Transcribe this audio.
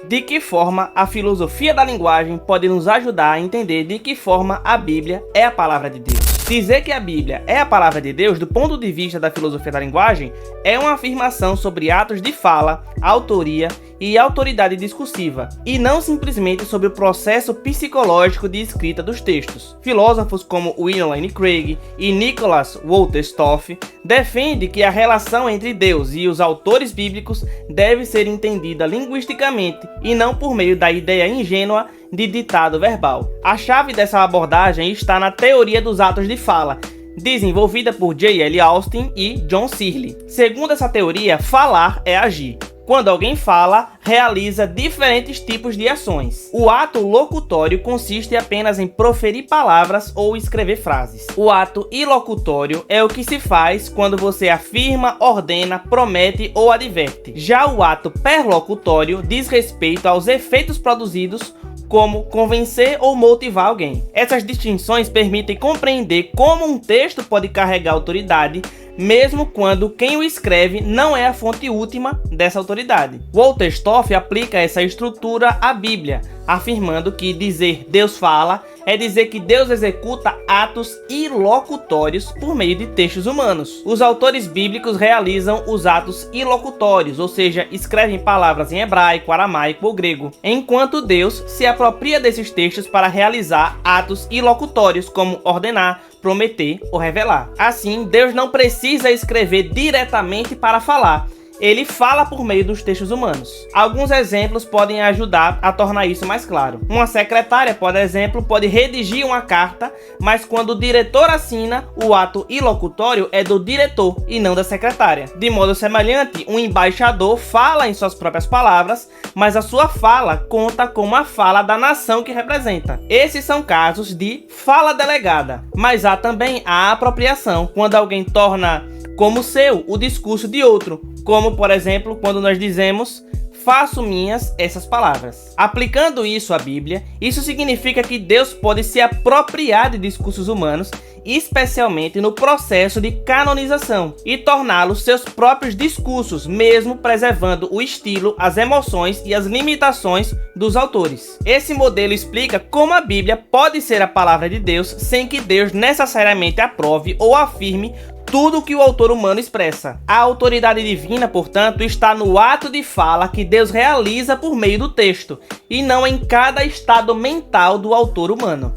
De que forma a filosofia da linguagem pode nos ajudar a entender de que forma a Bíblia é a palavra de Deus? Dizer que a Bíblia é a palavra de Deus, do ponto de vista da filosofia da linguagem, é uma afirmação sobre atos de fala, autoria e autoridade discursiva, e não simplesmente sobre o processo psicológico de escrita dos textos. Filósofos como William Lane Craig e Nicholas Wolterstorff defendem que a relação entre Deus e os autores bíblicos deve ser entendida linguisticamente e não por meio da ideia ingênua de ditado verbal. A chave dessa abordagem está na teoria dos atos de fala, desenvolvida por J.L. Austin e John Searle. Segundo essa teoria, falar é agir. Quando alguém fala, realiza diferentes tipos de ações. O ato locutório consiste apenas em proferir palavras ou escrever frases. O ato ilocutório é o que se faz quando você afirma, ordena, promete ou adverte. Já o ato perlocutório diz respeito aos efeitos produzidos, como convencer ou motivar alguém. Essas distinções permitem compreender como um texto pode carregar autoridade, mesmo quando quem o escreve não é a fonte última dessa autoridade. Wolterstorff aplica essa estrutura à Bíblia, afirmando que dizer Deus fala é dizer que Deus executa atos ilocutórios por meio de textos humanos. Os autores bíblicos realizam os atos ilocutórios, ou seja, escrevem palavras em hebraico, aramaico ou grego, enquanto Deus se apropria desses textos para realizar atos ilocutórios, como ordenar, prometer ou revelar. Assim, Deus não precisa escrever diretamente para falar. Ele fala por meio dos textos humanos. Alguns exemplos podem ajudar a tornar isso mais claro. Uma secretária, por exemplo, pode redigir uma carta, mas quando o diretor assina, o ato ilocutório é do diretor e não da secretária. De modo semelhante, um embaixador fala em suas próprias palavras, mas a sua fala conta como a fala da nação que representa. Esses são casos de fala delegada, mas há também a apropriação, quando alguém torna como seu o discurso de outro, como, por exemplo, quando nós dizemos faço minhas essas palavras. Aplicando isso à Bíblia, isso significa que Deus pode se apropriar de discursos humanos, especialmente no processo de canonização, e torná-los seus próprios discursos, mesmo preservando o estilo, as emoções e as limitações dos autores. Esse modelo explica como a Bíblia pode ser a palavra de Deus sem que Deus necessariamente aprove ou afirme tudo o que o autor humano expressa. A autoridade divina, portanto, está no ato de fala que Deus realiza por meio do texto, e não em cada estado mental do autor humano.